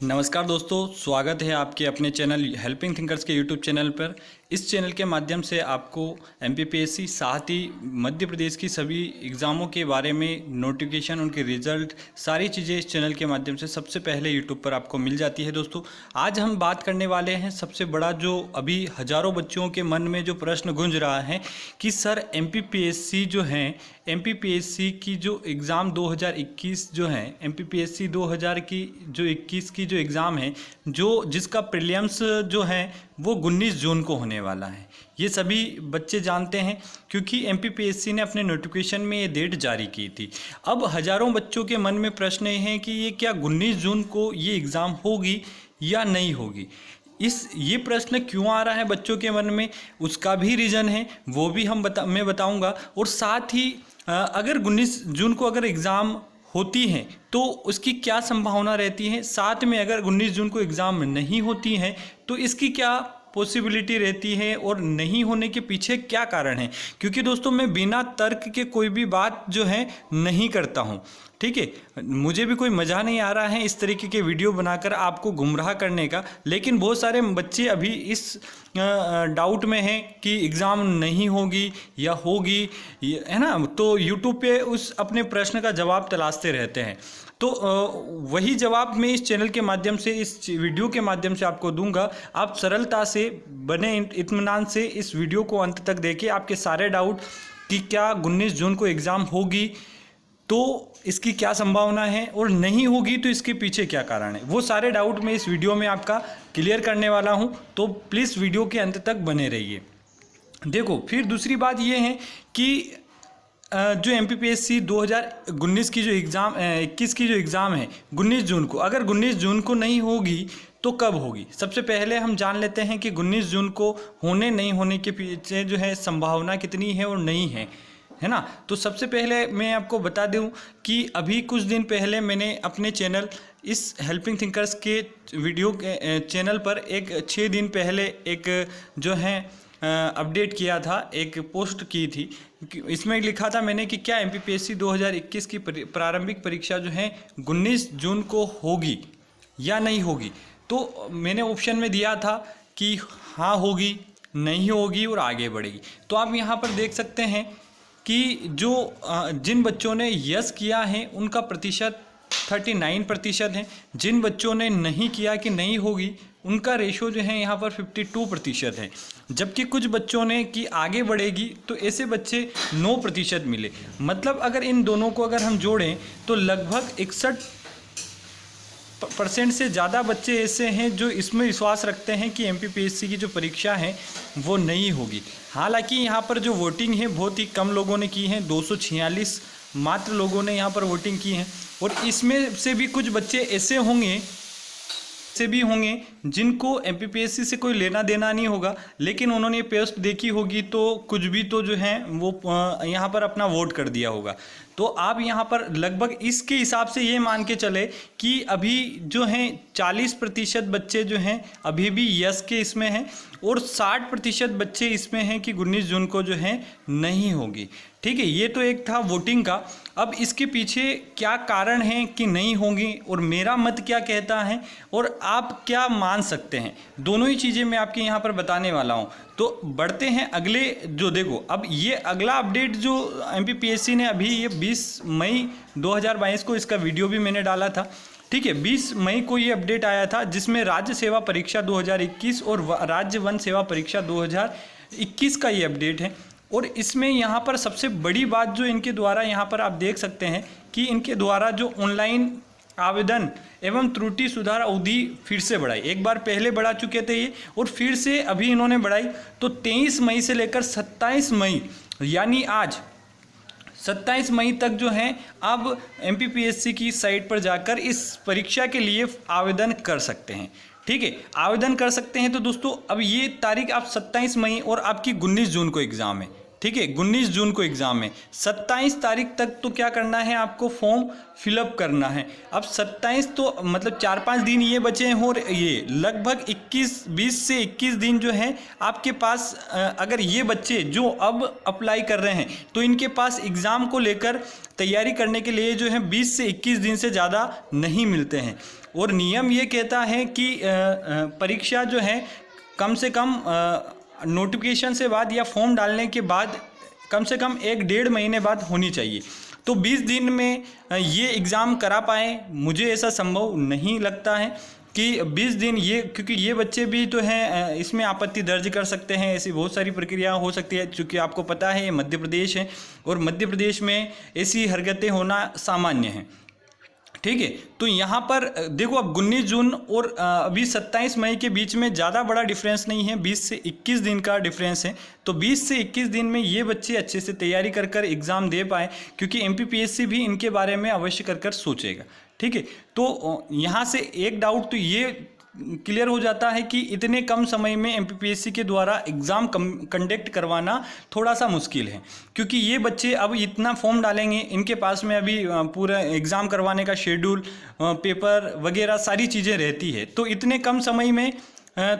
नमस्कार दोस्तों, स्वागत है आपके अपने चैनल हेल्पिंग थिंकर्स के यूट्यूब चैनल पर। इस चैनल के माध्यम से आपको एमपीपीएससी साथ ही मध्य प्रदेश की सभी एग्ज़ामों के बारे में नोटिफिकेशन, उनके रिजल्ट, सारी चीज़ें इस चैनल के माध्यम से सबसे पहले यूट्यूब पर आपको मिल जाती है। दोस्तों, आज हम बात करने वाले हैं सबसे बड़ा जो अभी हज़ारों बच्चों के मन में जो प्रश्न गूंज रहा है कि सर एमपीपीएससी जो है, एमपीपीएससी की जो एग्ज़ाम 2021 जो है, एमपीपीएससी 2000 की जो 21 की जो एग्ज़ाम है, जो जिसका प्रीलिम्स जो है वो 19 जून को होने वाला है। ये सभी बच्चे जानते हैं क्योंकि एमपीपीएससी ने अपने नोटिफिकेशन में ये डेट जारी की थी। अब हज़ारों बच्चों के मन में प्रश्न ये है कि ये क्या 19 जून को ये एग्ज़ाम होगी या नहीं होगी। ये प्रश्न क्यों आ रहा है बच्चों के मन में, उसका भी रीज़न है, वो भी मैं बताऊंगा। और साथ ही अगर 19 जून को अगर एग्ज़ाम होती हैं तो उसकी क्या संभावना रहती है, साथ में अगर 19 जून को एग्ज़ाम नहीं होती हैं तो इसकी क्या पॉसिबिलिटी रहती है और नहीं होने के पीछे क्या कारण है। क्योंकि दोस्तों, मैं बिना तर्क के कोई भी बात जो है नहीं करता हूँ, ठीक है। मुझे भी कोई मज़ा नहीं आ रहा है इस तरीके के वीडियो बनाकर आपको गुमराह करने का, लेकिन बहुत सारे बच्चे अभी इस डाउट में हैं कि एग्ज़ाम नहीं होगी या होगी, है ना। तो यूट्यूब पे उस अपने प्रश्न का जवाब तलाशते रहते हैं। तो वही जवाब मैं इस चैनल के माध्यम से, इस वीडियो के माध्यम से आपको दूंगा। आप सरलता से, बने इत्मीनान से इस वीडियो को अंत तक देखें। आपके सारे डाउट कि क्या 19 जून को एग्ज़ाम होगी तो इसकी क्या संभावना है और नहीं होगी तो इसके पीछे क्या कारण है, वो सारे डाउट मैं इस वीडियो में आपका क्लियर करने वाला हूं। तो प्लीज़ वीडियो के अंत तक बने रहिए। देखो, फिर दूसरी बात ये है कि जो एमपीपीएससी 2019 की जो एग्ज़ाम 21 की जो एग्ज़ाम है 19 जून को, अगर 19 जून को नहीं होगी तो कब होगी। सबसे पहले हम जान लेते हैं कि 19 जून को होने नहीं होने के पीछे जो है संभावना कितनी है और नहीं है ना। तो सबसे पहले मैं आपको बता दूं कि अभी कुछ दिन पहले मैंने अपने चैनल इस हेल्पिंग थिंकर्स के वीडियो के चैनल पर एक 6 दिन पहले एक जो है अपडेट किया था, एक पोस्ट की थी। इसमें लिखा था मैंने कि क्या एमपीपीएससी 2021 की प्रारंभिक परीक्षा जो है 19 जून को होगी या नहीं होगी। तो मैंने ऑप्शन में दिया था कि हाँ होगी, नहीं होगी और आगे बढ़ेगी। तो आप यहाँ पर देख सकते हैं कि जो जिन बच्चों ने यस किया है उनका प्रतिशत 39% है। जिन बच्चों ने नहीं किया कि नहीं होगी उनका रेशो जो है यहाँ पर 52% है। जबकि कुछ बच्चों ने कि आगे बढ़ेगी तो ऐसे बच्चे 9% मिले। मतलब अगर इन दोनों को अगर हम जोड़ें तो लगभग 61% से ज़्यादा बच्चे ऐसे हैं जो इसमें विश्वास रखते हैं कि एमपीपीएससी की जो परीक्षा है वो नहीं होगी। हालांकि यहाँ पर जो वोटिंग है बहुत ही कम लोगों ने की है, 246 मात्र लोगों ने यहाँ पर वोटिंग की है। और इसमें से भी कुछ बच्चे ऐसे होंगे जिनको एमपीपीएससी से कोई लेना देना नहीं होगा, लेकिन उन्होंने पोस्ट देखी होगी तो कुछ भी तो जो है वो यहाँ पर अपना वोट कर दिया होगा। तो आप यहाँ पर लगभग इसके हिसाब से ये मान के चले कि अभी जो हैं 40% बच्चे जो हैं अभी भी यस के इसमें हैं और 60% बच्चे इसमें हैं कि 19 जून को जो है नहीं होगी। ठीक है, ये तो एक था वोटिंग का। अब इसके पीछे क्या कारण है कि नहीं होंगी और मेरा मत क्या कहता है और आप क्या मान सकते हैं, दोनों ही चीज़ें मैं आपके यहाँ पर बताने वाला हूँ। तो बढ़ते हैं अगले जो, देखो अब ये अगला अपडेट जो एमपीपीएससी ने अभी ये 20 मई 2022 को, इसका वीडियो भी मैंने डाला था, ठीक है। 20 मई को ये अपडेट आया था जिसमें राज्य सेवा परीक्षा 2021 और राज्य वन सेवा परीक्षा 2021 का ये अपडेट है। और इसमें यहाँ पर सबसे बड़ी बात जो इनके द्वारा यहाँ पर आप देख सकते हैं कि इनके द्वारा जो ऑनलाइन आवेदन एवं त्रुटि सुधार अवधि फिर से बढ़ाई। एक बार पहले बढ़ा चुके थे ये और फिर से अभी इन्होंने बढ़ाई। तो 23 मई से लेकर 27 मई यानी आज 27 मई तक जो है अब एमपीपीएससी की साइट पर जाकर इस परीक्षा के लिए आवेदन कर सकते हैं। ठीक है, आवेदन कर सकते हैं। तो दोस्तों अब ये तारीख आप 27 मई और आपकी 19 जून को एग्ज़ाम है, ठीक है, 19 जून को एग्ज़ाम है। 27 तारीख तक तो क्या करना है, आपको फॉर्म फिलअप करना है। अब 27 तो मतलब 4-5 दिन ये बचे हैं और ये लगभग 20 से 21 दिन जो है आपके पास। अगर ये बच्चे जो अब अप्लाई कर रहे हैं तो इनके पास एग्ज़ाम को लेकर तैयारी करने के लिए जो है 20 से 21 दिन से ज़्यादा नहीं मिलते हैं। और नियम ये कहता है कि परीक्षा जो है कम से कम नोटिफिकेशन से बाद या फॉर्म डालने के बाद कम से कम 1-1.5 महीने बाद होनी चाहिए। तो 20 दिन में ये एग्ज़ाम करा पाएँ, मुझे ऐसा संभव नहीं लगता है कि 20 दिन ये, क्योंकि ये बच्चे भी तो हैं इसमें आपत्ति दर्ज कर सकते हैं, ऐसी बहुत सारी प्रक्रिया हो सकती है। क्योंकि आपको पता है ये मध्य प्रदेश है और मध्य प्रदेश में ऐसी हरकतें होना सामान्य है, ठीक है। तो यहाँ पर देखो, अब 19 जून और अभी 27 मई के बीच में ज़्यादा बड़ा डिफरेंस नहीं है, 20 से 21 दिन का डिफरेंस है। तो 20 से 21 दिन में ये बच्चे अच्छे से तैयारी कर कर एग्ज़ाम दे पाए, क्योंकि MPPSC भी इनके बारे में अवश्य कर कर सोचेगा, ठीक है। तो यहाँ से एक डाउट तो ये क्लियर हो जाता है कि इतने कम समय में MPPSC के द्वारा एग्ज़ाम कंडक्ट करवाना थोड़ा सा मुश्किल है, क्योंकि ये बच्चे अब इतना फॉर्म डालेंगे, इनके पास में अभी पूरा एग्ज़ाम करवाने का शेड्यूल, पेपर वगैरह सारी चीज़ें रहती है। तो इतने कम समय में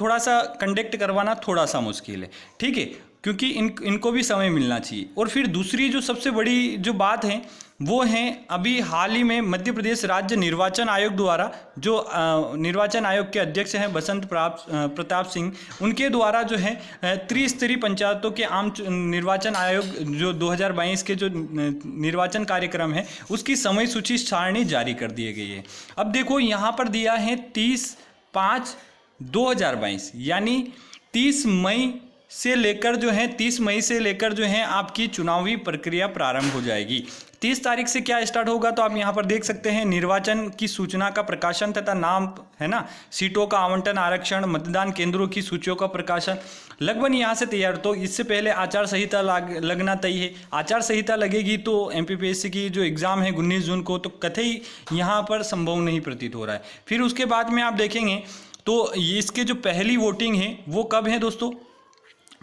थोड़ा सा कंडक्ट करवाना थोड़ा सा मुश्किल है, ठीक है, क्योंकि इनको भी समय मिलना चाहिए। और फिर दूसरी जो सबसे बड़ी जो बात है वो है, अभी हाल ही में मध्य प्रदेश राज्य निर्वाचन आयोग द्वारा, जो निर्वाचन आयोग के अध्यक्ष हैं बसंत प्रताप सिंह, उनके द्वारा जो है त्रिस्तरीय पंचायतों के आम निर्वाचन आयोग जो 2022 के जो निर्वाचन कार्यक्रम है उसकी समय सूची सारणी जारी कर दी गई है। अब देखो यहाँ पर दिया है 30/5/2022, यानी 30 मई से लेकर जो है 30 मई से लेकर जो है आपकी चुनावी प्रक्रिया प्रारंभ हो जाएगी। 30 तारीख से क्या स्टार्ट होगा, तो आप यहाँ पर देख सकते हैं निर्वाचन की सूचना का प्रकाशन तथा नाम है ना, सीटों का आवंटन, आरक्षण, मतदान केंद्रों की सूचियों का प्रकाशन लगभग यहाँ से तैयार। तो इससे पहले आचार संहिता लगना तय है। आचार संहिता लगेगी तो MPPSC की जो एग्ज़ाम है 19 जून को, तो कतई यहाँ पर संभव नहीं प्रतीत हो रहा है। फिर उसके बाद में आप देखेंगे तो इसके जो पहली वोटिंग है वो कब है दोस्तों,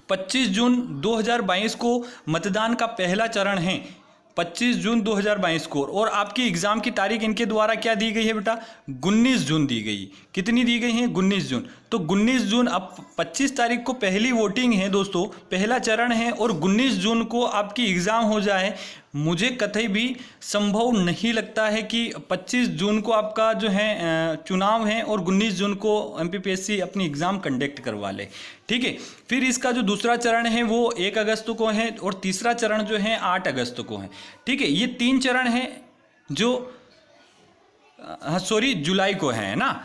25 जून 2022 को मतदान का पहला चरण है, 25 जून 2022 को। और आपकी एग्ज़ाम की तारीख इनके द्वारा क्या दी गई है बेटा, 19 जून दी गई। कितनी दी गई है, 19 जून। तो 19 जून, अब 25 तारीख को पहली वोटिंग है दोस्तों, पहला चरण है, और 19 जून को आपकी एग्ज़ाम हो जाए, मुझे कतई भी संभव नहीं लगता है कि 25 जून को आपका जो है चुनाव है और 19 जून को MPPSC अपनी एग्ज़ाम कंडक्ट करवा ले, ठीक है। फिर इसका जो दूसरा चरण है वो 1 अगस्त को है, और तीसरा चरण जो है 8 अगस्त को है, ठीक है। ये 3 चरण हैं जो जुलाई को है ना।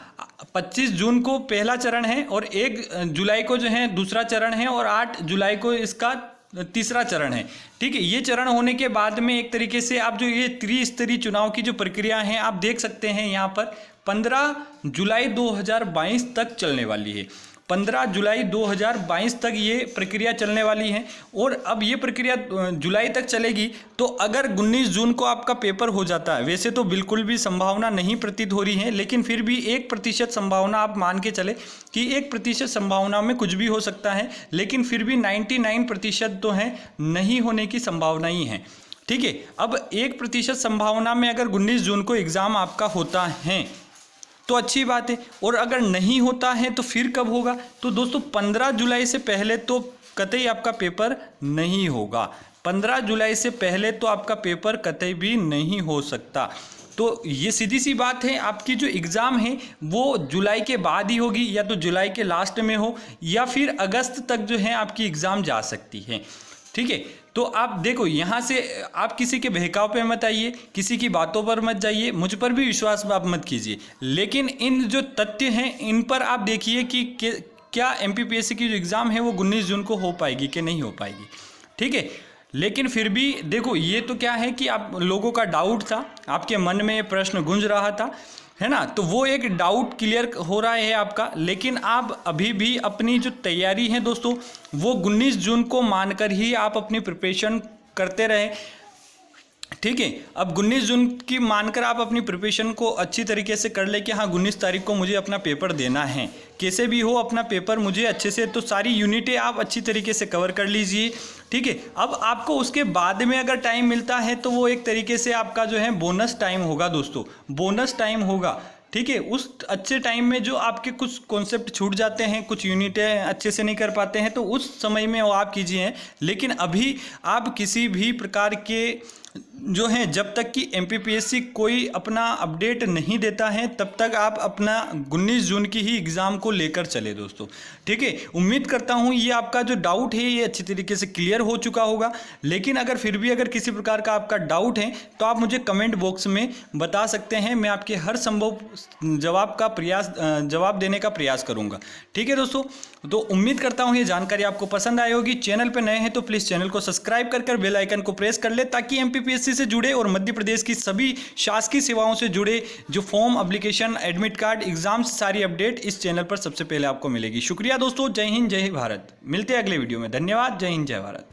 25 जून को पहला चरण है और 1 जुलाई को जो है दूसरा चरण है, और 8 जुलाई को इसका तीसरा चरण है, ठीक है। ये चरण होने के बाद में एक तरीके से आप जो ये त्रिस्तरीय चुनाव की जो प्रक्रिया है आप देख सकते हैं यहाँ पर 15 जुलाई 2022 तक चलने वाली है। 15 जुलाई 2022 तक ये प्रक्रिया चलने वाली है। और अब ये प्रक्रिया जुलाई तक चलेगी, तो अगर 19 जून को आपका पेपर हो जाता है, वैसे तो बिल्कुल भी संभावना नहीं प्रतीत हो रही है, लेकिन फिर भी 1% संभावना आप मान के चले कि 1% संभावना में कुछ भी हो सकता है, लेकिन फिर भी 99% तो है नहीं होने की संभावना ही है, ठीक है। अब 1% संभावना में अगर 19 जून को एग्ज़ाम आपका होता है तो अच्छी बात है, और अगर नहीं होता है तो फिर कब होगा, तो दोस्तों 15 जुलाई से पहले तो कतई आपका पेपर नहीं होगा। 15 जुलाई से पहले तो आपका पेपर कतई भी नहीं हो सकता। तो ये सीधी सी बात है, आपकी जो एग्ज़ाम है वो जुलाई के बाद ही होगी, या तो जुलाई के लास्ट में हो, या फिर अगस्त तक जो है आपकी एग्ज़ाम जा सकती है, ठीक है। तो आप देखो यहाँ से आप किसी के बहकाव पे मत आइए, किसी की बातों पर मत जाइए, मुझ पर भी विश्वास आप मत कीजिए, लेकिन इन जो तथ्य हैं इन पर आप देखिए कि क्या MPPSC की जो एग्ज़ाम है वो 19 जून को हो पाएगी कि नहीं हो पाएगी, ठीक है। लेकिन फिर भी देखो, ये तो क्या है कि आप लोगों का डाउट था, आपके मन में ये प्रश्न गूंज रहा था, है ना, तो वो एक डाउट क्लियर हो रहा है आपका। लेकिन आप अभी भी अपनी जो तैयारी है दोस्तों वो 19 जून को मानकर ही आप अपनी प्रिपरेशन करते रहे, ठीक है। अब 19 जून की मानकर आप अपनी प्रिपरेशन को अच्छी तरीके से कर ले कि हाँ 19 तारीख को मुझे अपना पेपर देना है, कैसे भी हो अपना पेपर मुझे अच्छे से, तो सारी यूनिटें आप अच्छी तरीके से कवर कर लीजिए, ठीक है। अब आपको उसके बाद में अगर टाइम मिलता है तो वो एक तरीके से आपका जो है बोनस टाइम होगा दोस्तों, बोनस टाइम होगा, ठीक है। उस अच्छे टाइम में जो आपके कुछ कॉन्सेप्ट छूट जाते हैं, कुछ यूनिटें अच्छे से नहीं कर पाते हैं, तो उस समय में वो आप कीजिए। लेकिन अभी आप किसी भी प्रकार के जो है, जब तक कि एमपीपीएससी कोई अपना अपडेट नहीं देता है तब तक आप अपना 19 जून की ही एग्ज़ाम को लेकर चले दोस्तों। ठीक है, उम्मीद करता हूँ ये आपका जो डाउट है ये अच्छी तरीके से क्लियर हो चुका होगा। लेकिन अगर फिर भी अगर किसी प्रकार का आपका डाउट है तो आप मुझे कमेंट बॉक्स में बता सकते हैं, मैं आपके हर संभव जवाब देने का प्रयास करूँगा। ठीक है दोस्तों, तो उम्मीद करता हूँ ये जानकारी आपको पसंद आई होगी। चैनल पर नए हैं तो प्लीज़ चैनल को सब्सक्राइब कर बेल आइकन को प्रेस कर ले, ताकि एमपीपीएससी से जुड़े और मध्य प्रदेश की सभी शासकीय सेवाओं से जुड़े जो form, application, admit card, exam से सारी अपडेट इस चैनल पर सबसे पहले आपको मिलेगी। शुक्रिया दोस्तों, जय हिंद, जय भारत। मिलते हैं अगले वीडियो में। धन्यवाद, जय हिंद, जय भारत।